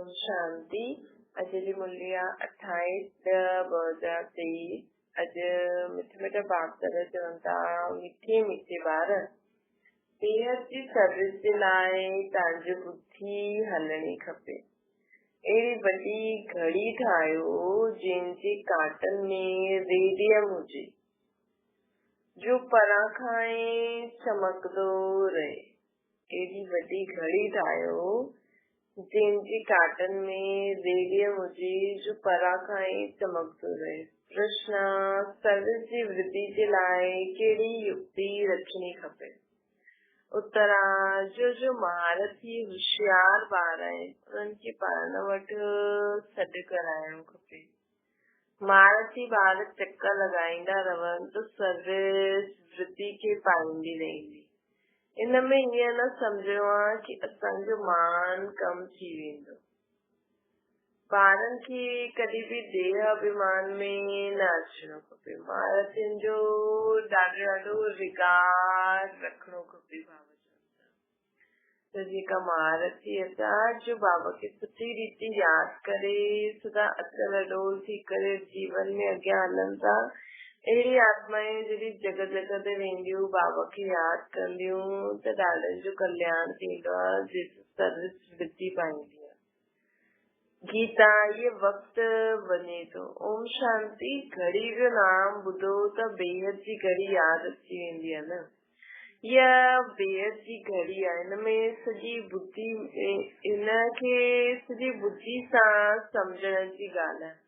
ओम शांति। अॼु जी मुरली आहे 28/2023। अॼु मिठे मिठे बाप दादा चवनि था मिठे मिठे ॿार बेहद जी सर्विस जे लाइ तव्हांजी बुद्धि हलणी खपे। अहिड़ी वॾी घड़ी ठाहियो जंहिंजे काटनि में रेडियम हुजे जो परां खां ई चमकंदो रहे। अहिड़ी वॾी घड़ी ठाहियो जंहिंजी काटनि में रेडियम हुजे जो परां खां ई चमकंदो रहे। प्रश्न, सर्विस जी वृद्धि जे लाइ कहिड़ी युक्ति रखणी खपे? उत्तर, जो महारथी होशियार ॿार आहिनि उन्हनि खे पाण वटि सॾु कराइणो खपे। महारथी ॿार चकर लॻाईंदा रहनि त सर्विस वृद्धि खे पाईंदी रहंदी। इन में ईअं न सम्झणो आहे कि असांजो मान कम थी वेंदो। ॿारनि खे कॾहिं बि देह अभिमान में न अचणो खपे। महारथियुनि जो ॾाढो रिगार्ड रखणो खपे। त जेका महारथी जो बाबा खे सुठी रीति यादि करे सदा अचल डोल थी करे जीवन में अॻियां हलनि था, अहिड़ी आत्माएं जॾहिं जॻह जॻह ते वेंदियूं बाबा खे यादि कंदियूं त ॾाढनि जो कल्याण थींदो आहे, जंहिंसां सर्विस वृद्धि पाईंदी आहे। गीता, ये वक्त वञे थो। ओम शांति। घड़ी जो नाम ॿुधो त बेहद जी घड़ी यादि अची वेंदी आहे न। इहा बेहद जी घड़ी आहे। हिनमें सॼी बुद्धि, हिनखे सॼी बुद्धि सां सम्झण जी ॻाल्हि आहे।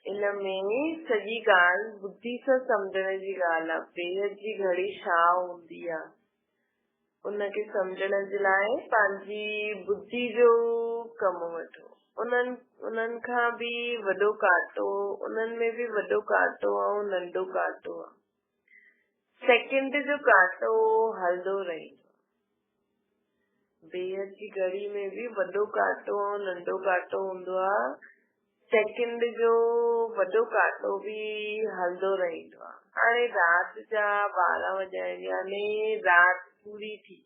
इनमें सॼी ॻाल्हि बुद्धि सां सम्झण जी ॻाल्हि आहे। बेहद जी घड़ी छा हूंदी आहे उनखे सम्झण जे लाइ पंहिंजी बुद्धि जो कमु वठो। उन्हनि खां बि वॾो कांटो, उन्हनि में बि वॾो कांटो ऐं नंढो कांटो आहे। सेकंड जो कांटो हलंदो रहंदो। बेहद जी घड़ी में भी वॾो कांटो ऐं नंढो कांटो हूंदो आहे। सेकंड जो वॾो कांटो भी हलंदो रहंदो आहे। हाणे राति जा 12 वॼाइण, यानी राति पूरी थी,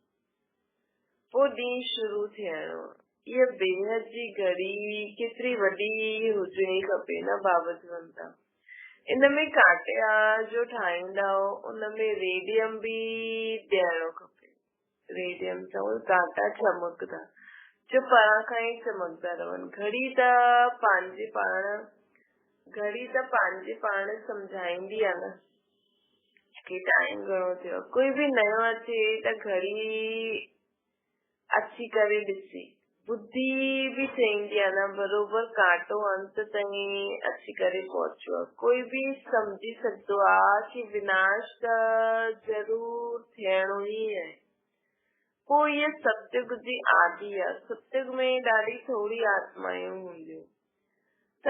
पोइ ॾींहुं शुरू थियणो आहे। इहा बेहद जी घड़ी केतिरी वॾी हुजणी खपे न, बाबा चवनि था। इनमें कांटिया जो ठाहींदा उनमें रेडियम भी ॾियणो खपे। रेडियम सां उहे कांटा चमकदा जो परां खां ई चमकदा रहनि। घड़ी त पंहिंजे पाण सम्झाईंदी आहे न कि टाइम घणो थियो। कोई भी नयो अचे त घड़ी अची करे ॾिसे। बुद्धि भी चईंदी आहे न बरोबर कांटो अंत ताईं अची करे पहुचो आहे। कोई भी सम्झी सघंदो आहे कि विनाश त ज़रूर थियणो ई आहे। पोइ इहा सतयुग जी आदि आहे। सतयुग में ॾाढी थोरी आत्मायूं हूंदियूं त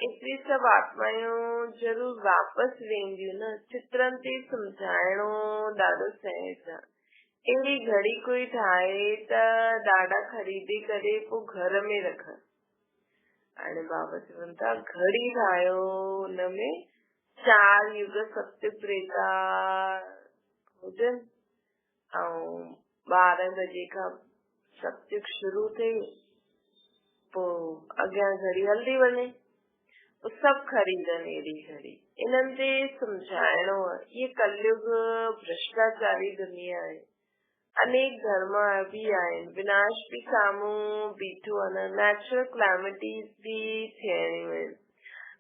एतिरी सभु आत्मायूं ज़रूर वापसि वेंदियूं न। चित्रनि ते सम्झाइणो ॾाढो सहज आहे। अहिड़ी घड़ी कोई ठाहे त ॾाढा ख़रीदे करे पोइ घर में रखनि। हाणे बाबा चवनि था घड़ी ठाहियो, हुनमें 4 युग सत्य त्रेता हुजनि ऐं 12 बजे खां सत्युग शुरू थिए, पोइ अॻियां घड़ी हलंदी वञे। सभु ख़रीदनि अहिड़ी घड़ी। इन्हनि ते सम्झाइणो आहे। ये कलयुग भ्रष्टाचारी दुनिया आहे। अनेक धर्म भी आहिनि। विनाश भी साम्हूं बीठो आहे न। नेचुरल क्लैमिटीज़ भी थियणियूं आहिनि।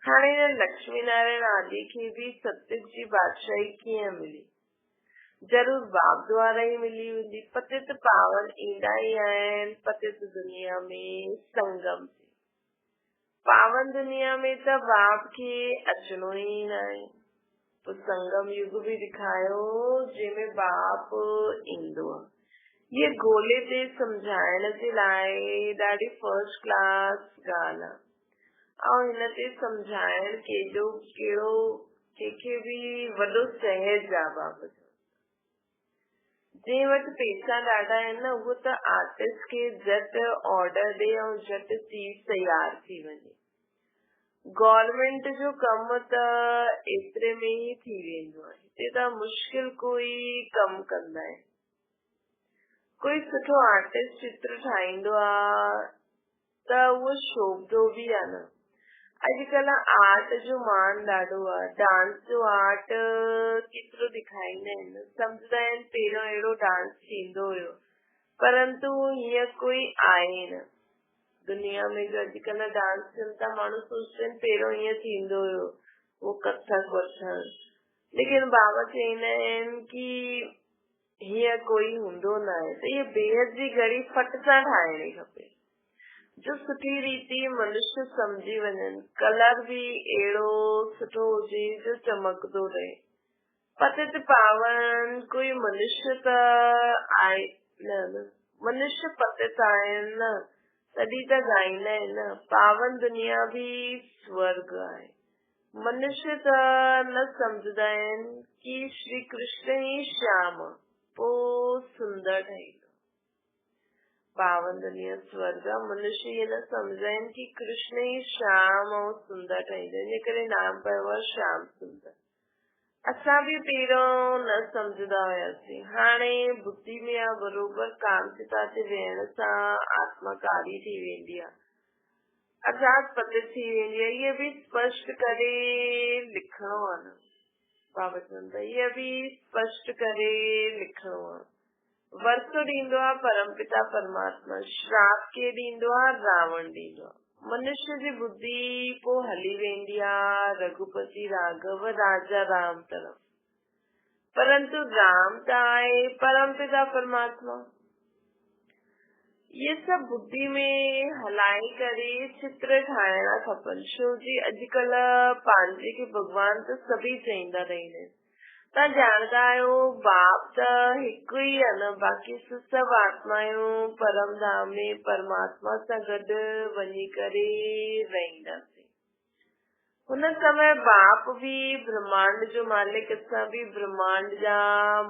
हाणे लक्ष्मी नारायण आदि खे भी सतयुग जी बादशाही कीअं मिली? ज़रूर बाप द्वारा ई मिली हूंदी। पतित पावन ईंदा ई आहिनि पतित दुनिया में संगम से। पावन दुनिया में त बाप खे अचणो ई न आहे। तो संगम युग भी ॾेखारियो जंहिंमें बाप ईंदो आहे। ये गोले ते सम्झाइण जे लाइ ॾाढी फर्स्ट क्लास ॻाल्हि आहे ऐं हिन ते सम्झाइण कंहिंखे भी वॾो सहज आहे। बाबा जंहिं वटि पैसा ॾाढा आहिनि न, उहो त आर्टिस्ट खे झटि ऑर्डर ॾे ऐं झटि चीज तयार थी वञे। गवर्नमेंट जो कमु त एतिरे में ई थी वेंदो आहे। हिते त मुश्किल कोई कमु कंदा आहिनि। कोई सुठो आर्टिस्ट चित्र ठाहींदो आहे उहो शोभदो भी आहे न। अॼुकल्ह आर्ट जो मान ॾाढो आहे, डांस जो आर्ट केतिरो ॾेखारींदा आहिनि, सम्झंदा आहिनि पहिरियों अहिड़ो डांस थींदो हुयो, परंतु हीअं कोई आहे न दुनिया में जो अॼुकल्ह डांस थियनि था। माण्हू सोचते आहिनि पहिरियों हीअं थींदो हुयो वो कथक वठण, लेकिन बाबा चवंदा आहिनि कि हीअं कोई हूंदो न आहे। त इहा बेहद जी घड़ी फट सां ठाहिणी खपे, जो सुठी रीति मनुष्य समझी वञनि, कलर भी अहिड़ो सुठो हुजे जो चमकदो रहे। पतित पावन कोई मनुष्य त आहे न, मनुष्य पतित आहिनि न, तॾहिं त ॻाईंदा आहिनि न, पावन दुनिया भी स्वर्ग आहे। मनुष्य त न सम्झंदा आहिनि कि श्री कृष्ण ही श्याम पोइ सुंदर ठहींदो। पावन दुनिया स्वर्ग, मनुष्य ये न सम्झंदा आहिनि कि कृष्ण ही श्याम ऐं सुंदर ठहींदो, इन करे नाम पियो आहे श्याम सुंदर। असां भी पहिरियों न सम्झंदा हुयासीं, हाणे बुद्धि में आहे बरोबर। कामचिता ते वेहण सां आत्मा कारी थी वेंदी आहे, अर्थात पतित थी वेंदी आहे। इहे भी स्पष्ट करे लिखणो आहे न, बाबा चवनि था इहे भी स्पष्ट करे लिखणो आहे। वर्षो ॾींदो आहे परमपिता परमात्मा, श्राप के ॾींदो आहे रावण ॾींदो आहे। मनुष्य जी बुद्धि पोइ हली वेंदी आहे रघुपति राघव राजा राम तरफ, परंतु राम त आहे परमपिता परमात्मा। ये सब बुद्धि में हलाई करे चित्र ठाहिणा खपनि, छो जी अॼुकल्ह पंहिंजे खे भॻवान त सभी चईंदा रहंदा आहिनि। तव्हां ॼाणंदा आहियो बाप त हिकु ई आहे न, बाक़ी सभु आत्मायूं परम धाम में परमात्मा सां गॾु वञी करे रहंदासीं। हुन समय बाप भी ब्रह्मांड जो मालिक, असां भी ब्रह्मांड जा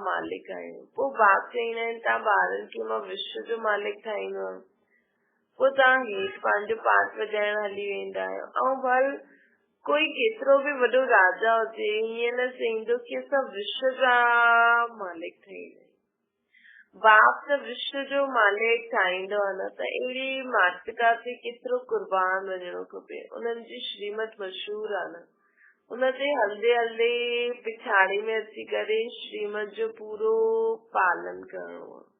मालिक आहियूं। पोइ बाप चईंदा आहिनि तव्हां ॿारनि खे मां विश्व जो मालिक ठाहींदुमि, पोइ तव्हां हेठि पंहिंजो पाठ वॼाइण हली वेंदा आहियो। ऐं भल कोई केतिरो भी वॾो राजा हुजे, हीअं न चईंदो कि असां विश्व जा मालिक ठहींदा आहियूं। बाप त विश्व जो मालिक ठाहींदो आहे न, त अहिड़ी मातृका ते केतिरो कुर्बान वञणो खपे। उन्हनि जी श्रीमत मशहूर आहे न, उन ते हलदे हलदे पिछाड़ी में अची करे श्रीमत जो पूरो पालन करणो आहे।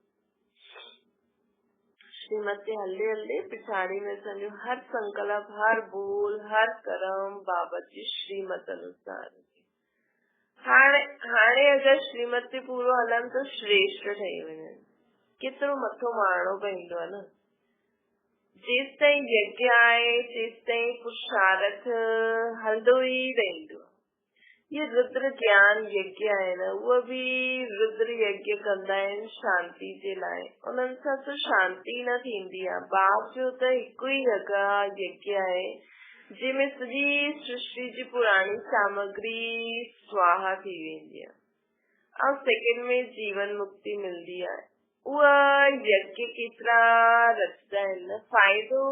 श्रीमत ते हलदे हलदे पिछाड़ी में असांजो हर संकल्प, हर बोल, हर कर्म बाबा जी श्रीमत अनुसार। हाणे अगरि श्रीमत ते पूरो हलनि तो श्रेष्ठ ठही वञनि, केतिरो मथो मारणो पवंदो आहे न। जेसि ताईं यज्ञ आहे तेसि ताईं पुरुषार्थ हलंदो ई रहंदो। ये रुद्र ज्ञान यज्ञ आहे न, उहो भी रुद्र यज्ञ कंदा आहिनि शांति जे लाइ, उन्हनि सां त शांति न थींदी आहे। बाप जो त हिकु ई यज्ञ आहे जंहिंमें सॼी सृष्टि जी पुराणी सामग्री स्वाहा थी वेंदी आहे ऐं सेकेंड में जीवन मुक्ति मिलदी आहे। उहा यज्ञ केतिरा रचंदा आहिनि न, फ़ाइदो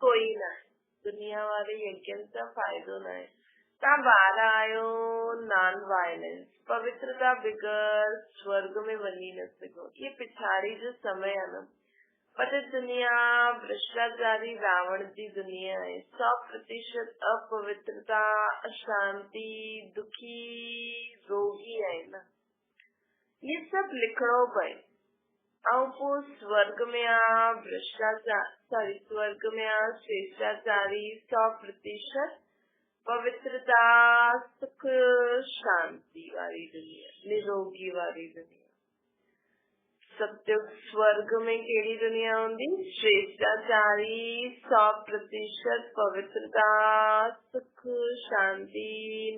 कोई न आहे, दुनिया वारे यज्ञनि सां फ़ाइदो न आहे। तव्हां ॿार आहियो, नॉन वायलेंस, पवित्रता बगैर स्वर्ग में वञी न सघो। ये पिछाड़ी जो समय आहे न, पर दुनिया भ्रष्टाचारी रावण जी दुनिया है। 100% अपवित्रता, अशांति, दुखी, रोगी है ना, ये सब लिखणो पए। ऐं पोइ स्वर्ग में आ भ्रष्टाचार, स्वर्ग में आ श्रेष्ठाचारी, 100% पवित्रता, सुख, शांति वाली दुनिया, निरोगी वाली दुनिया। सत्युग स्वर्ग में केड़ी दुनिया होंदी? श्रेष्ठाचारी, 100% पवित्रता, सुख, शांति,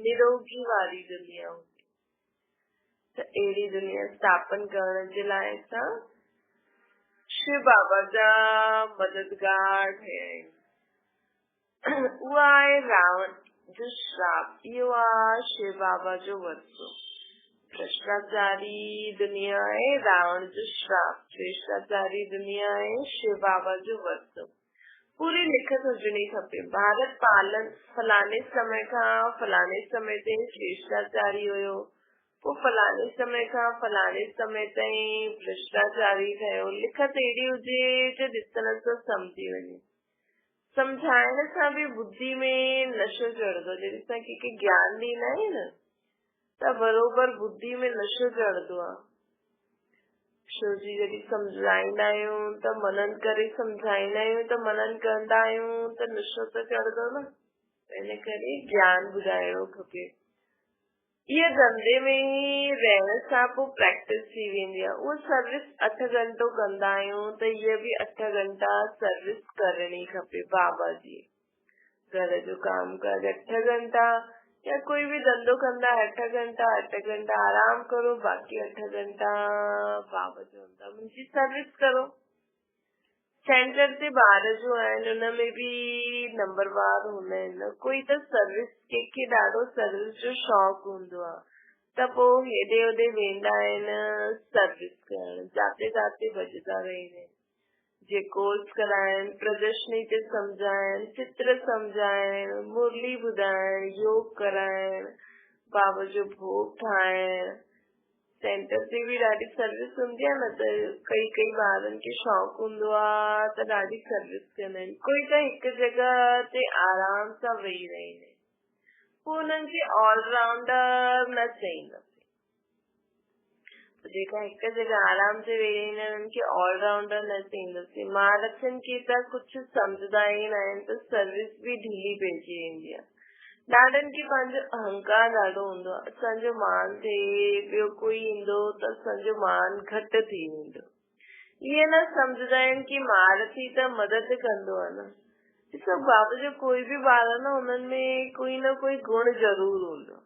निरोगी वाली दुनिया होंदी। तो एड़ी दुनिया स्थापन करण जे लाइ असां शिव बाबा जा मददगार ठहिया आहियूं। उहा आहे रावण जो श्राप, इहो आहे शिव बाबा जो वरसो। भ्रष्टाचारी दुनिया है रावण जो श्राप, श्रेष्ठाचारी दुनिया है शिव बाबा जो वरसो। पूरी लिखत हुजणी खपे। भारत पालन फलाने समय खां फलाने समय ताईं श्रेष्ठाचारी हुयो, पोइ फलाने समय खां फलाने समय ताईं भ्रष्टाचारी ठहियो। लिखत अहिड़ी हुजे जो ॾिसण सां सम्झी वञे। समझाइण सां बि बुद्धि में नशो चढ़ंदो। जॾहिं असां कंहिंखे ज्ञान ॾींदा आहियूं न त बरोबर बुद्धि में नशो चढ़ंदो आहे। छो जी जॾहिं सम्झाईंदा आहियूं त मनन करे सम्झाईंदा आहियूं त मनन कंदा आहियूं त नशो त चढ़ंदो न। इन करे ज्ञान ॿुधाइणो खपे। इहे धंधे में ई रहण सां पोइ प्रैक्टिस थी वेंदी आहे। उहा सर्विस 8 घंटो कंदा आहियूं त इहे बि 8 घंटा सर्विस करणी खपे बाबा जी। घर जो काम काज 8 घंटा या कोई भी धंधो कंदा 8 घंटा 8 घंटा आराम करो, बाक़ी 8 घंटा बाबा चवंदा मुंहिंजी सर्विस करो। सेंटर ते ॿार जो आहिनि हुनमें बि नंबरवार हूंदा आहिनि। कोई त सर्विस कंहिंखे ॾाढो सर्विस जो शौक़ु हूंदो आहे त पोइ हेॾे होॾे वेंदा आहिनि सर्विस करण, जाते जाते भॼदा रहंदा आहिनि। जे कोर्स कराइनि, प्रदर्शनी ते सम्झाइनि, चित्र सम्झाइनि, मुरली ॿुधाइनि, योग कराइनि, बाबा जो भोग ठाहिण। सेंटर ते बि ॾाढी सर्विस हूंदी आहे न त कई ॿारनि खे शौक़ु हूंदो आहे त ॾाढी सर्विस कंदा आहिनि। कोई त हिकु जॻह ते आराम सां वेही रहंदा आहिनि। पोइ हुननि खे ऑलराउंडर न चईंदासीं। जेका हिकु जॻह आराम से वेही रहंदा आहिनि उन्हनि खे ऑलराउंडर न चईंदासीं। महारथियुनि खे त कुझु सम्झंदा ई न आहिनि त सर्विस बि ढिली पइजी वेंदी आहे। ॾाढनि खे पंहिंजो अहंकार ॾाढो हूंदो आहे। असांजो मान थिए, ॿियो कोई ईंदो त असांजो मान घटि थी वेंदो। इहे न सम्झंदा आहिनि कि महारथी त मदद कंदो आहे न। ॾिसो बाबा जो कोई बि ॿार न हुननि में कोई न कोई गुण ज़रूर हूंदो।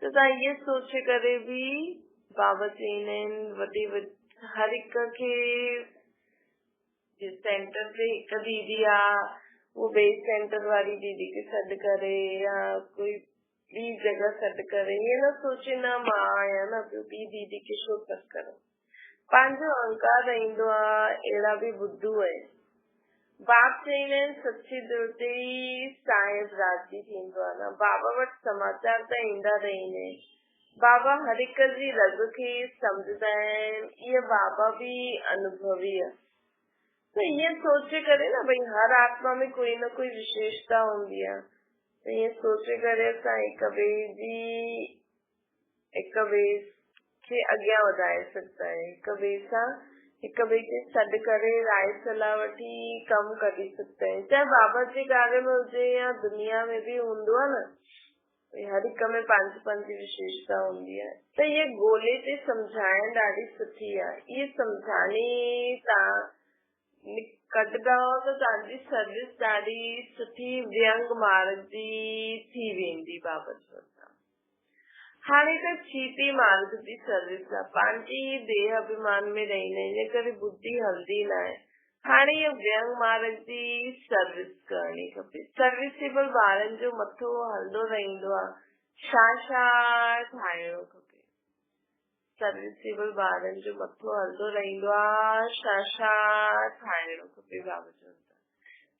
त तव्हां इहे सोचे करे बि बाबा चईंदा आहिनि हर हिक खे सेंटर ते हिकु दीदी आहे वो ॿिए सेंटर वारी दीदी खे सॾु करे या कोई ॿी जॻह सॾु करे। ये न सोचे न मां आहियां न ॿी दीदी खे छो सॾु करो। पंहिंजो अहंकार रहंदो आहे। अहिड़ा बि बुद्धू आहिनि। बाप चईंदा आहिनि सच्ची दिलि ते ई साहिब राज़ी थींदो आहे न। बाबा वटि समाचार त ईंदा रहंदा आहिनि। बाबा हर हिक जी रग खे सम्झंदा आहिनि। इहे बाबा बि अनुभवी आहे। तो ये सोचे करे न भाई हर आत्मा में कोई न कोई विशेषता हूंदी आहे। तो ये सोचे करे असां हिक ॿिए खे अॻियां वधाए सघंदा आहियूं। हिक ॿिए खे सॾु करे राय सलाह वठी कमु कढी सघंदा आहियूं। चाहे बाबा जे कार्य में हुजे या दुनिया में बि हूंदो आहे न। हर हिक में पंहिंजी विशेषता हूंदी आहे। त ये ॻोल्हे ते सम्झाइण ॾाढी सुठी आहे। इहे सम्झानी तव्हां कढंदा त तव्हांजी सर्विस ॾाढी सुठी व्यंग मार्ग जी थी वेंदी। बाबा चवंदा हाणे त चीटी मार्ग जी सर्विस आहे। पंहिंजी देह अभिमान में रहंदा आहिनि, इन करे बुद्धि हलंदी न आहे। हाणे इहा व्यंग मार्ग जी सर्विस करणी खपे। सर्विसेबल ॿारनि जो मथो हलंदो रहंदो आहे। छा ठाहिणो खपे। सर्विसेबल ॿारनि जो मथो हलंदो रहंदो आहे। छा ठाहिणो खपे। बाबा चवंदा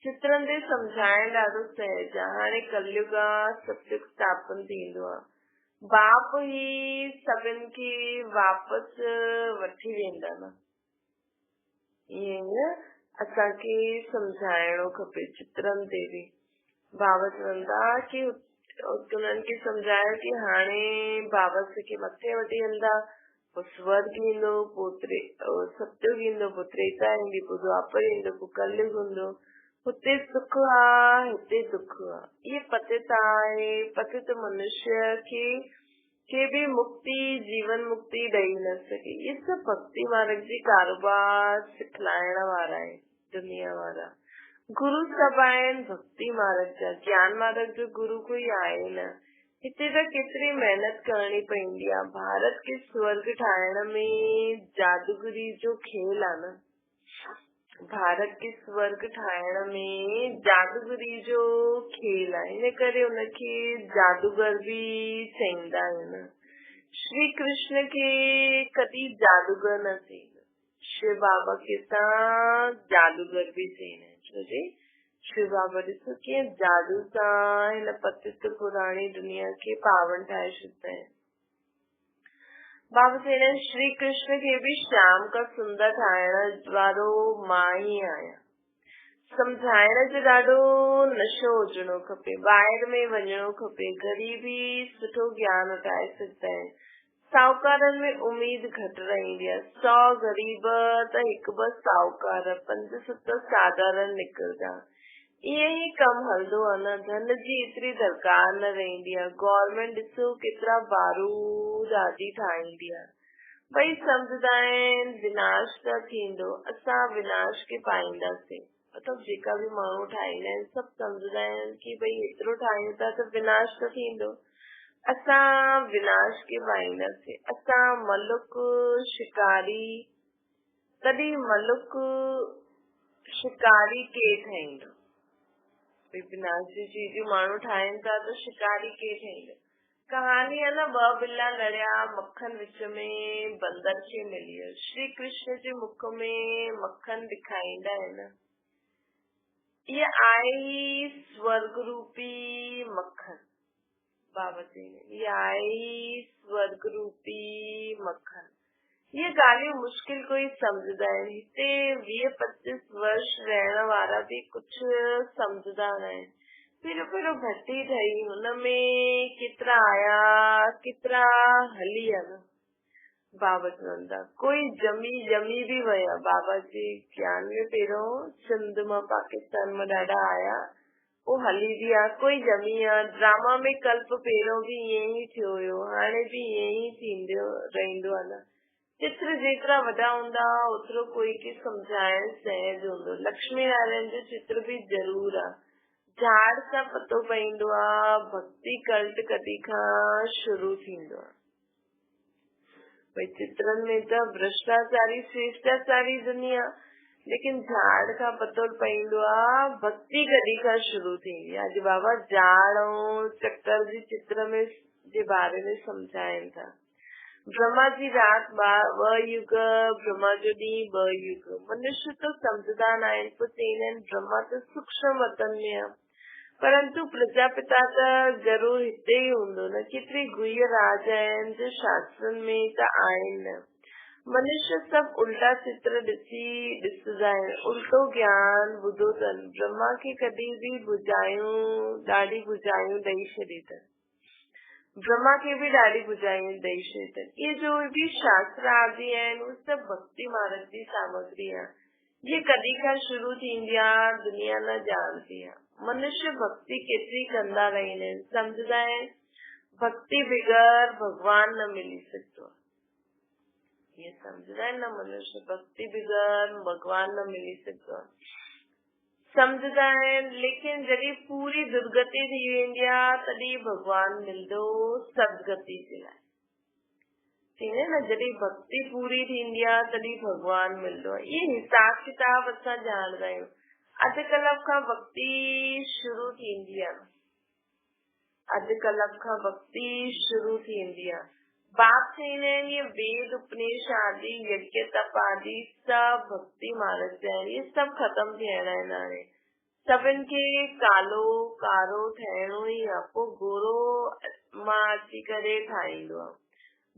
चित्रनि ते सम्झाइण ॾाढो सहज आहे। हाणे कलयुग आहे, सत्युग स्थापन थींदो आहे। बाप ई सभिनि खे वापसि वठी वेंदा न। ईअं असांखे सम्झाइणो खपे। चित्रनि ते बि बाबा चवंदा कि उन्हनि खे सम्झायो कि हाणे बाबा खे मथे वठी हलंदा। पोइ स्वर्ग ईंदो, पोइ सत्युग ईंदो, पोइ त्रेता ईंदी, पोइ द्वापर ईंदो, पोइ कलयुग हूंदो। हुते सुख आहे, हिते दुख आहे। इहे पतित आहे। पतित मनुष्य खे बि मुक्ति, जीवन मुक्ति ॾेई न सघे। इहे सभु भक्ति मार्ग जी कारोबार सिखलाइण वारा आहिनि दुनिया वारा। गुरु सभु आहिनि भक्ति मार्ग जा। ज्ञान मार्ग जो गुरु कोई आहे न। हिते त केतिरी महिनत करणी पवंदी आहे। भारत खे स्वर्ग ठाहिण में जादूगरी जो खेल आहे न। भारत खे स्वर्ग ठाहिण में जादूगरी जो खेल आहे। इन करे उनखे जादूगर बि चईंदा आहिनि। श्री कृष्ण खे कॾहिं जादूगर न चईंदा। शिव बाबा खे त जादूगर बि चईंदा आहिनि। छो जे शिव बाबा ॾिसो कीअं जादू सां हिन पतित पुराणी दुनिया खे पावन ठाहे छॾींदा आहिनि। बाबा चवंदा आहिनि श्री कृष्ण खे बि श्याम का सुंदर ठाहिण वारो मां ई आहियां। सम्झाइण जो ॾाढो नशो हुजणो खपे, ॿाहिरि में वञणो खपे, ग़रीबी सुठो ज्ञान वठाए सघंदा आहिनि। साहूकारनि में उम्मीद घटि रहंदी आहे, 100 ग़रीब त 1-2 साहूकार, 5-7 साधारण निकिरंदा। ईअं ई कमु हलंदो आहे न, धन जी एतिरी दरकार न रहंदी आहे। गवर्नमेंट ॾिसो केतिरा बारूद आदि ठाहींदी आहे, भई सम्झंदा आहिनि विनाश त थींदो, असां विनाश खे पाईंदासीं। मतलब जेका भी माण्हू ठाहींदा आहिनि सभु सम्झंदा आहिनि कि भई एतिरो ठाहियूं था त विनाश त थींदो, असां विनाश खे पाईंदासीं। असां मलुक शिकारी, तॾहिं मलुक शिकारी के ठाहींदो? भई विनाश जी चीजूं माण्हू ठाहिनि था त शिकारी के ठाहींदो? कहानी है न, 2 बिल्ला लड़िया, मक्खन विच में बंदर खे मिली वियो। श्री कृष्ण जे मुख में मक्खन ॾेखारींदा आहिनि। ये आई स्वर्ग रूपी मक्खन, बाबा जी ने, ये आई स्वर्ग रूपी मक्खन। ये ॻाल्हियूं मुश्किल कोई सम्झंदा आहिनि। हिते 20-25 वर्ष रहण वारा भी कुछ सम्झंदा न आहिनि। पहिरियों भट्टी ठही, हुनमें केतिरा आया, केतिरा हली विया न। बाबा चवंदा कोई जमी भी विया। बाबा जी ज्ञान में पहिरियों सिंध मां पाकिस्तान में ॾाढा आया, वो हली भी आ, कोई जमी आ। ड्रामा में कल्प पहिरियों भी ईअं ई थियो हुयो, हाणे भी ईअं ई थींदो रहंदो आहे न। चित्र जेतिरा वॾा हूंदा ओतिरो कोई खे सम्झाइण सहज हूंदो। लक्ष्मी नारायण जो चित्र भी ज़रूर आहे। झाड़ सां पतो पवंदो आहे भक्ति कल्ट कॾहिं खां शुरू थींदो आहे। भई चित्रनि में त भ्रष्टाचारी श्रेष्टाचारी दुनिया, लेकिन झाड़ खां पतो पवंदो आहे भक्ति कॾहिं खां शुरू थींदी आहे। अॼु बाबा झाड़ ऐं चक्कर जी चित्र में जे बारे में सम्झाइनि था। ब्रह्मा जी राति 2 युग, ब्रह्मा जो ॾींहुं 2 युग। मनुष्य तो सम्झंदा न आहिनि, पोइ चईंदा आहिनि ब्रह्मा त सूक्ष्म वतन में आहे, परंतु प्रजापिता त ज़रूर हिते ई हूंदो न। केतिरी गुह्य राज आहिनि जो शास्त्रनि में त आहिनि। मनुष्य सभु उल्टा चित्र ॾिसंदा आहिनि, उल्टो ज्ञान ॿुधो अथनि। ब्रह्मा खे कॾहिं भी बुझायूं, ॾाढी बुझायूं ॾेई छॾी अथनि। ब्रह्मा खे भी ॾाढी बुझायूं ॾेई छॾी अथनि। ये जो भी शास्त्र आदि आहिनि उहे सभु भक्ति मार्ग जी सामग्री आहे। ये कॾहिं खां शुरू थींदी आहे दुनिया न ॼाणदी आहे। मनुष्य भक्ति केतिरी कंदा रहंदा आहिनि, सम्झंदा आहिनि भक्ति बगैर भगवान न मिली सघंदो। ये सम्झंदा आहिनि न मनुष्य भक्ति बगैर भगवान न मिली सघंदो, सम्झंदा आहिनि। लेकिन जॾहिं पूरी दुर्गति थी वेंदी आहे तॾहिं भगवान मिलंदो सदगति जे लाइ। थींदे न, जॾहिं भक्ति पूरी थींदी आहे तॾहिं भगवान मिलंदो आहे। ये हिसाब किताब असां ॼाणदा आहियूं। अधु कलाक खां भक्ति शुरू थींदी आहे, अधु कलाक खां भक्ति शुरू थींदी आहे। बाप चईंदा आहिनि ये वेद उपनिषद आदि यज्ञ तप आदि सभु भक्ति मार्ग जा आहिनि। ये सभु ख़त्म थियणा आहिनि हाणे। सभिनि खे कालो कारो ठहिणो ई आहे, पोइ गोरो मां अची करे ठाहींदो आहे।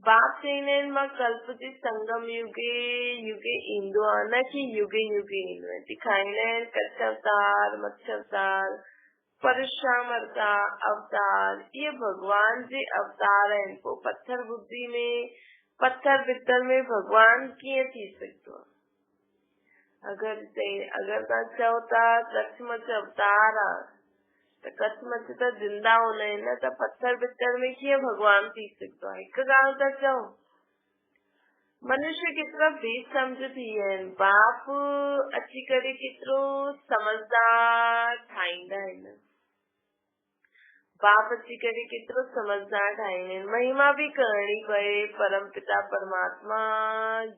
बाप चईंदा आहिनि मां कल्प जे संगम युगे ईंदो आहे, न कि युगे ईंदो आहे। ॾेखारींदा आहिनि कच्छ अवतार, मत्स्य अवतार, परशुराम अवतार, ये भगवान जे अवतार आहिनि। पोइ पत्थर बुद्धि में, पत्थर पित्तर में भगवान कीअं थी सघंदो आहे? अगर तव्हां चओ था कच्छ मत्स्य अवतार आहे त कच्छ मत्स्य त जिंदा हूंदा आहिनि न, त पत्थर पित्तर में कीअं भगवान थी सघंदो आहे? हिकु ॻाल्हि था चओ। मनुष्य केतिरा बेसम्झ थी विया आहिनि। बाप अची करे केतिरो समझदार ठाहींदा आहिनि, बाप अची करे केतिरो समझदार ठाहींदा आहिनि। महिमा भी करणी पए। परम पिता परमात्मा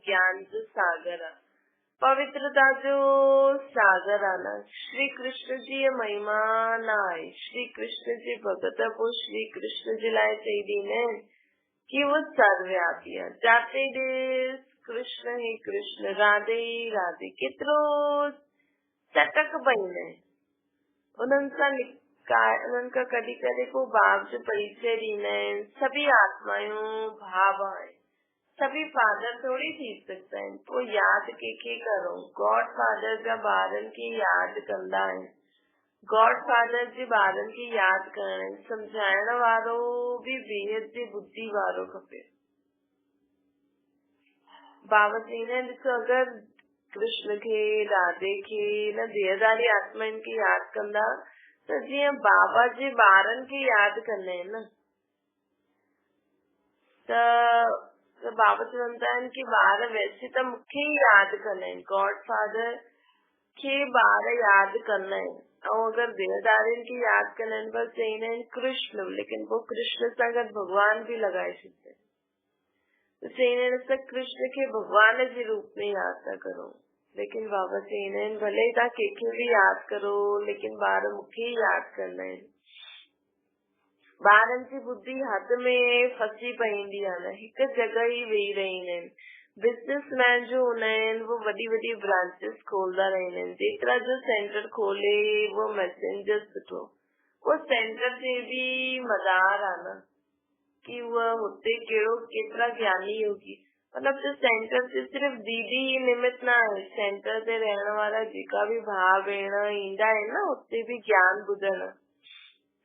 ज्ञान जो सागर आहे, पवित्रता जो सागर आहे न। श्री कृष्ण जी महिमा न आहे। श्री कृष्ण जे भगत पोइ श्री कृष्ण जे लाइ चई ॾींदा आहिनि कि वो सर्वव्यापी आहे। जाते ॾिस कृष्ण ही कृष्ण, राधे राधे, केतिरो चटक पईंदा आहिनि। उन्हनि खां कॾहिं कॾहिं को भाव जो परिचय ॾींदा आहिनि। सभी आत्मायूं भाव आहिनि, सभी फादर थोड़ी थी सकता है, पोइ याद के करो। गॉड फादर जा ॿारनि खे याद कंदा आहिनि। गॉड फादर जे ॿारनि खे याद करण सम्झाइण वारो भी बेहद जी बुद्धि वारो खपे। बाबा चईंदा आहिनि ॾिसो, अगरि कृष्ण खे, राधे खे, न देहदारी आत्मा खे याद कंदा त जीअं बाबा जे ॿारनि खे याद कंदा आहिनि न, त बाबा चवंदा आहिनि कि ॿार वैसे त मूंखे ई याद कंदा आहिनि, गॉड फादर खे ॿार याद कंदा आहिनि। ऐं अगरि देहदारियुनि खे याद कंदा आहिनि पर चईंदा आहिनि कृष्ण, लेकिन पोइ कृष्ण सां गॾु भॻवान बि लॻाए छॾींदा आहिनि। त चईंदा आहिनि त कृष्ण खे भॻवान जे रूप में याद था करो, लेकिन बाबा चईंदा आहिनि भले तव्हां कंहिंखे बि याद करो, लेकिन ॿार मूंखे ई याद कंदा आहिनि। ॿारनि जी बुद्धि हद में फसी पईंदी आहे न, हिकु जॻह ई वेही रहंदा आहिनि। बिज़नेसमैन जो हूंदा आहिनि वो वॾी वॾी ब्रांचेस खोलंदा रहंदा आहिनि। जेतिरा जो सेंटर खोले वो मैसेंजर सुठो, वो सेंटर ते बि मदार आहे न कि उहा हुते कहिड़ो केतिरा ज्ञानी होगी। मतलब जो सेंटर ते सिर्फ दीदी निमित न आहे, सेंटर ते रहण वारा जेका भी भाउ भेण ईंदा आहिनि न उते भी ज्ञान ॿुधण।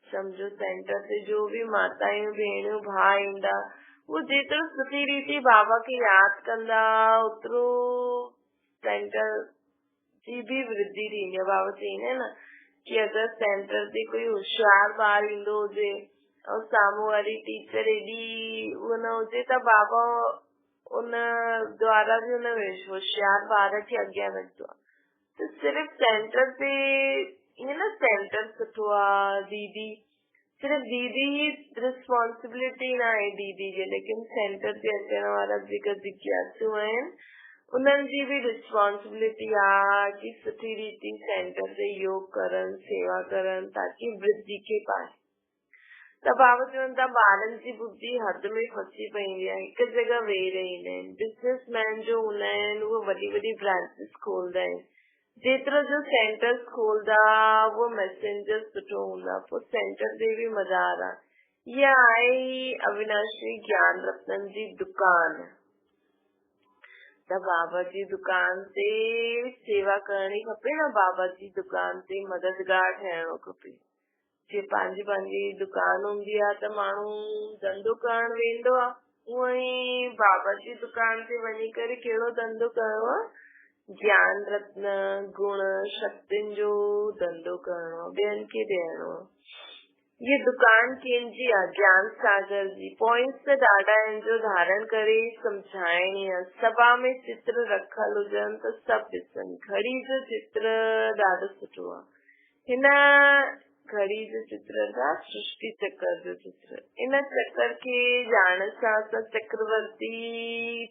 समझो सेंटर ते जो भी माताऊं भेणियूं भाउ ईंदा, वो जेतिरो सुठी रीति बाबा खे याद कंदा ओतिरो सेंटर जी भी वृद्धि थींदी आहे। बाबा चईंदा आहिनि न कि अगरि सेंटर ते कोई होशियार ॿार ईंदो हुजे ऐं साम्हूं वारी टीचर एॾी उहा न हुजे त बाबा उन द्वारा भी उन होशियार ॿार खे अॻियां रखंदो आहे। त सिर्फ सेंटर ते ईअं न सेंटर सुठो आहे, दीदी सिर्फ दीदी ही रिस्पॉन्सिबिलिटी न आहे दीदी जी, लेकिन सेंटर ते अचण वारा जेका जिज्ञासु आहिनि उन्हनि जी भी रिस्पॉन्सिबिलिटी आहे कि सुठी रीति सेंटर ते योग करनि, सेवा करनि, ताकि वृद्धि खे पाए। त बाबा चवनि था ॿारनि जी बुद्धि हद में फसी पईंदी आहे, हिकु जॻह वेही रहंदा आहिनि। बिज़नेसमैन जो हूंदा आहिनि वो वॾी वॾी ब्रांचेस खोलंदा आहिनि। जेतिरो जो सेंटर्स खोलंदा वो मैसेंजर सुठो हूंदा, पोइ सेंटर ते भी मज़ार आहे। इहा आहे अविनाशी ज्ञान रत्न जी दुकान। त बाबा जी दुकान ते सेवा करणी खपे न, बाबा जी दुकान ते मददगार ठहिणो खपे। जे पंहिंजी दुकान हूंदी आहे त माण्हू धंधो करण वेंदो आहे, उअं ई बाबा जी दुकान ते वञी करे कहिड़ो धंधो करणो आहे, ज्ञान रत्न गुण शक्तियुनि जो धंधो करणो आहे, ॿियनि खे ॾियणो आहे। ये दुकान कंहिंजी आहे? ज्ञान सागर जी। पॉइंट्स त ॾाढा आहिनि जो धारण करे सम्झाइणी आहे। सभा में चित्र रखल हुजनि त सभु ॾिसनि। घड़ी जो चित्र ॾाढो सुठो आहे। हिन घड़ी जो चित्र था सृष्टि चक्र जो चित्र। इन चक्र खे ॼाण सां असां चक्रवर्ती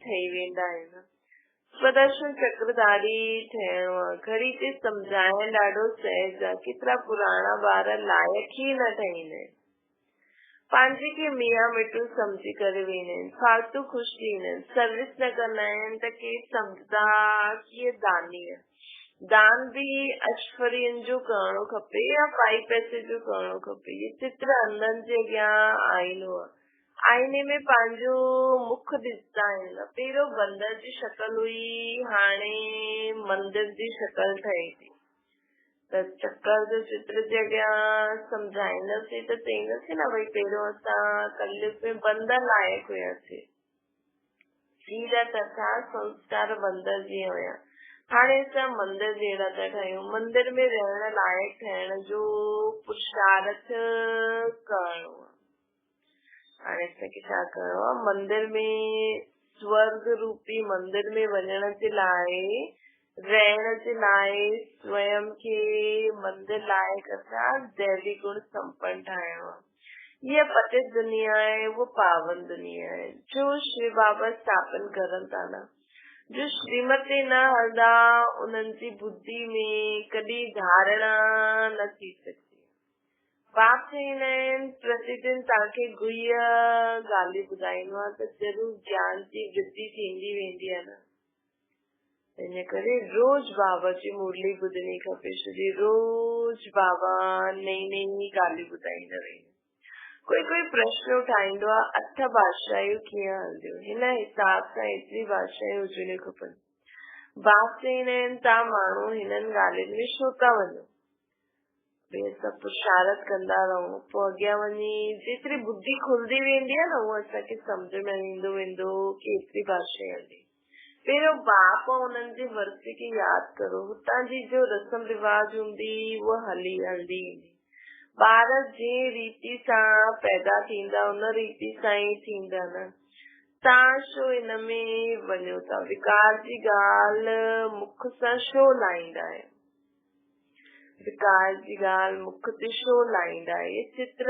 ठही वेंदा आहियूं। स्वदर्शन चक्रधारी ठहिणो आहे। घड़ी ते सम्झाइण ॾाढो सहज आहे। केतिरा पुराणा ॿार लाइक ई न ठहींदा आहिनि, पंहिंजे खे मियां मिटू सम्झी करे वेंदा आहिनि, फालतू ख़ुशि थींदा आहिनि, सर्विस न कंदा आहिनि त केरु सम्झंदा कि इहे दानी आहे। दान भी अश्वरियन जो करणो खपे या 5 पैसे जो करणो खपे। ये चित्र अंधनि जे अॻियां आईनो आहे। आईने में पंहिंजो मुख ॾिसंदा आहिनि। पहिरियों बंदर जी शक्ल हुई, हाणे मंदिर जी शक्ल ठहे थी। त चक्कर जो चित्र जे अॻियां सम्झाईंदासीं त चईंदासीं न भई पहिरियों असां कलयुग में बंदर लाइक़ हुयासीं, सीधा तथा संस्कार बंदर जीअं हुया। हाणे असां मंदिर जहिड़ा था ठाहियूं। मंदिर में रहण लाइक़ ठहिण जो पुरुषार्थ करणो आहे। हाणे असांखे छा करणो आहे? मंदिर में स्वर्ग रूपी मंदिर में वञण जे लाइ, रहण जे लाइ स्वयं खे मंदिर लाइक़ असां दैवी गुण संपन्न ठाहिणो आहे। ये पतित दुनिया है, वो पावन दुनिया है जो श्री बाबा स्थापन करनि था न। जो श्रीमत ते न हलंदा उन्हनि जी बुद्धि में कॾहिं धारणा न थी सघंदी। बाप चईंदा आहिनि प्रतिदिन तव्हांखे गुह्य ॻाल्हियूं ॿुधाईंदो आहे त ज़रूर ज्ञान जी वृद्धि थींदी वेंदी आहे न। इन करे रोज बाबा जी मुरली ॿुधणी खपे। रोज बाबा नई नई ॻाल्हियूं ॿुधाईंदा रहनि। कोई प्रश्न उठाईंदो आहे, 8 भाषायूं कीअं हलंदियूं, हिन हिसाब सां एतिरी भाषायूं हुजणियूं खपनि। बाप चईंदा आहिनि तव्हां माण्हू हिननि ॻाल्हियुनि में छो था वञो, भई असां पुरुषारत कंदा रहूं, पोइ अॻियां वञी जेतिरी बुद्धि खुलंदी वेंदी आहे न, उहो असांखे सम्झ में ईंदो वेंदो कि एतिरी भाषा हलंदी। पहिरियों बाप उन्हनि जे वर्से खे यादि करो, हुतां जी जो रस्म रिवाज हूंदी उहा हलंदी ईंदी। ॿार जंहिं रीति सां पैदा थींदा उन रीति सां ई थींदा न, तव्हां छो हिन में वञो था, विकार जी ॻाल्हि मुख सां छो लाहींदा आहियो, विकार जी ॻाल्हि मुख ते छो लाहींदा आहियो। ये चित्र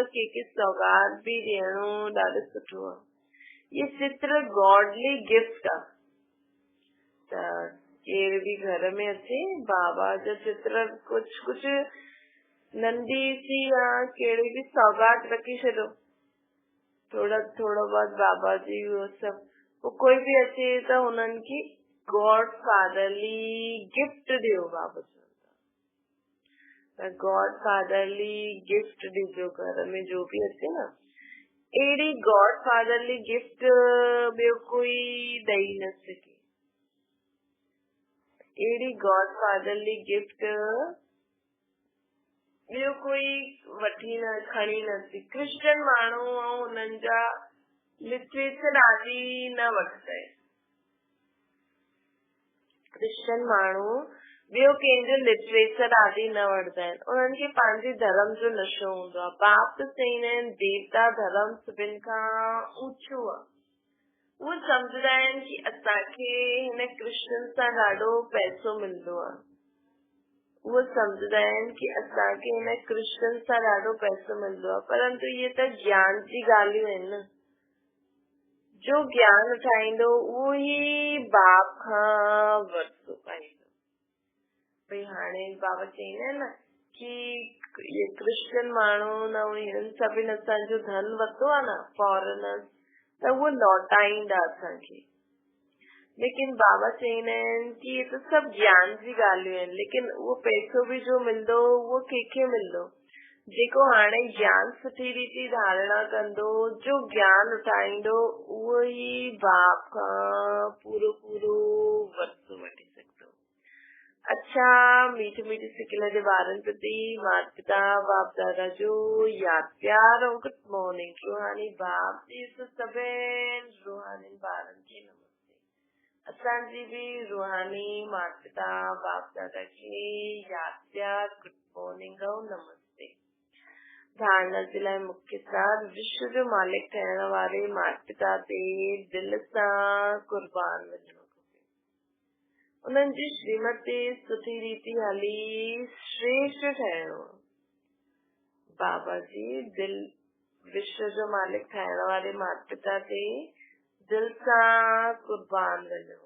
कंहिंखे सौगात बि ॾियणो ॾाढो सुठो आहे। ये चित्र गॉडली गिफ्ट आहे। त केर बि घर में अचे, बाबा जो चित्र कुछ नंढी सी या कहिड़ी बि सौगात रखी छॾो, थोड़ो बहुत बाबा जी वो सब, वो कोई भी अचे त हुननि खे गॉड फादरली गिफ्ट ॾियो। बाबा चवंदा गॉड फादरली गिफ्ट ॾिजो, घर में जो भी अचे न, अहिड़ी गॉड फादरली गिफ्ट ॿियो कोई ॾेई न सघे, अहिड़ी गॉड फादरली गिफ्ट ॿियो कोई वठी न खणी न सघे। क्रिश्चियन माण्हू ऐं हुननि जा लिटरेचर आदि न वठंदा आहिनि। क्रिश्चियन माण्हू ॿियो कंहिंजो लिटरेचर आदि न वठंदा आहिनि, उन्हनि खे पंहिंजे धर्म जो नशो हूंदो आहे। बाप त चईंदा आहिनि देवता धर्म सभिनि खां ऊंचो आहे। उहे सम्झंदा आहिनि कि असांखे हिन क्रिश्चियन सां ॾाढो पैसो मिलंदो आहे, उहे सम्झंदा आहिनि कि असांखे हिन क्रिश्चियन सां ॾाढो पैसो मिलंदो आहे, परंतु इहे त ज्ञान जी ॻाल्हियूं आहिनि न। जो ज्ञान उठाईंदो उहो ई बाप खां वरितो पाईंदो। भई हाणे बाबा चईंदा आहिनि न कि ये क्रिश्चियन माण्हू न हिननि सभिनि असांजो धन वरितो आहे न, फॉरेनर्स, त उहो लौटाईंदा असांखे। लेकिन बाबा चईंदा आहिनि कि ये तो सब ज्ञान जी ॻाल्हियूं आहिनि, लेकिन उहो पैसो बि जो मिलंदो उहो कंहिंखे मिलंदो, जेको हाणे ज्ञान सुठी रीति धारणा कंदो, जो ज्ञान उठाईंदो, उहो ई बाप खां पूरो वरितो वठी सघंदो। अच्छा, मीठे मीठे सिकल जे ॿारनि प्रति माता पिता बाप दादा जो यादि प्यार ऐं गुड मॉर्निंग। रूहानी बाप जी सभिनि रूहानी ॿारनि खे नमस्ते। असांजी बि रूहानी माता पिता बाप दादा खे यादि प्यार गुड मॉर्निंग ऐं नमस्ते। धारणा जे लाइ मुख्य सार, विश्व जो मालिक ठहण वारे माता पिता ते दिल सां कुर्बान वञणो खपे, उन्हनि जी श्रीमत ते सुठी रीति हली श्रेष्ठ ठहिणो। बाबा जी दिल विश्व जो मालिक ठाहिण वारे माता पिता ते दिल सां कुर्बान वञो,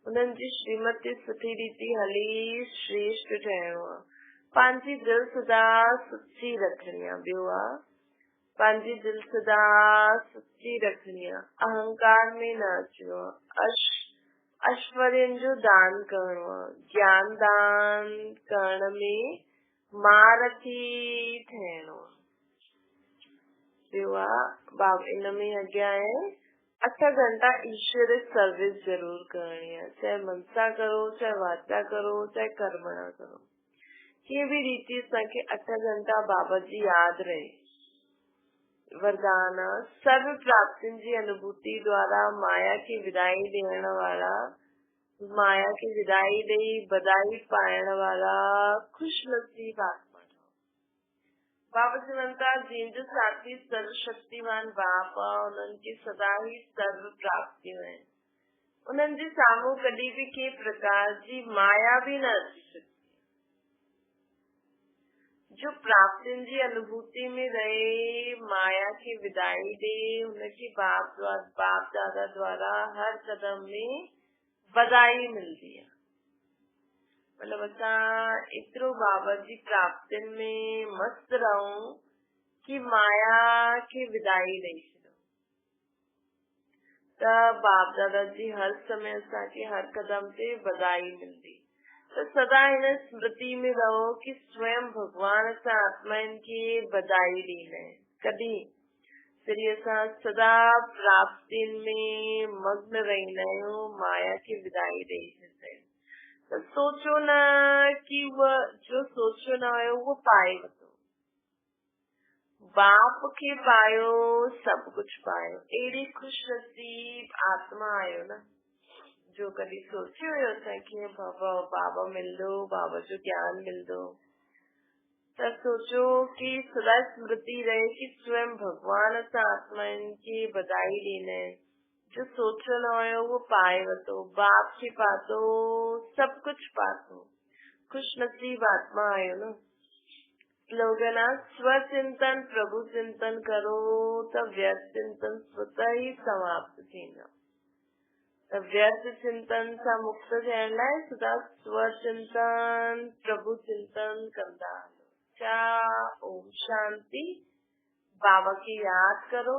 उन्हनि जी श्रीमत ते सुठी रीति हली श्रेष्ठ ठहिणो आहे। पंहिंजी दिल सदा सच्ची रखणी आहे। ॿियो आहे पंहिंजी दिल सदा सच्ची रखणी आहे, अहंकार में न अचिणो आहे, ऐश्वर्यनि जो दान करणो आहे, ज्ञान दान करण में महारथी ठहिणो आहे। ॿियो आहे इन में अॻियां आहे 8 घंटा ईश्वर सर्विस जरूर करणी है, चाहे मन सां करो, चाहे वाचा करो, चाहे कर्मणा करो। कंहिं भी रीति असांखे 8 घंटा बाबा जी यादि रहे। वरदान सर्व प्राप्तियुनि जी अनुभूति द्वारा माया की विदाई ॾियण वारा, माया की विदाई ॾेई बधाई पाइण वारा खुशनसीब आत्मा ठहो। बाबा चवनि था जंहिंजो साथी सर्वशक्तिवान बाप आहे, उन्हनि खे सदा ही सर्व प्राप्तियूं आहिनि। उन्हनि जे साम्हूं कॾहिं बि कंहिं प्रकार जी माया भी न अची सघे। जो प्राप्तियुनि जी अनुभूति में रहे, माया की विदाई ॾे, हुनखे बाप दादा द्वारा हर कदम में बधाई मिलती है। मतलब असां एतिरो बाबा जी प्राप्तियुनि में मस्त रहूं कि माया खे विदाई ॾेई छॾूं, त बाप दादा जी हर समय असांखे हर कदम ते बधाई मिलंदी। तो सदा इन्हें स्मृति में रहो कि स्वयं भगवान सा आत्मा इनकी बधाई दी है। कभी फिर ये सदा प्राप्ति में मग्न रहना हो माया की विदाई रही है। तो सोचो ना कि वह जो सोचो ना है वो पाए। तो बाप के पायो सब कुछ पायो। एड़ी खुश नसीब आत्मा आयो ना जो कभी सोचे हुए होता है कि बाबा मिल दो, बाबा जो ज्ञान मिल दो। तब सोचो कि सदा स्मृति रहे कि स्वयं भगवान सा आत्मा इनकी बधाई देने जो सोचो न हो वो पाए। तो बाप की पातो सब कुछ पातो। खुश नसीब आत्मा आयो ना। स्लोगन स्वचिंतन प्रभु चिंतन करो तब व्यर्थ चिंतन स्वतः ही समाप्त थीना। तब व्यर्थ चिंतन सा मुक्त थियण लाइ सदा स्वचिंतन प्रभु चिंतन कंदा। ओम शांति। बाबा की याद करो,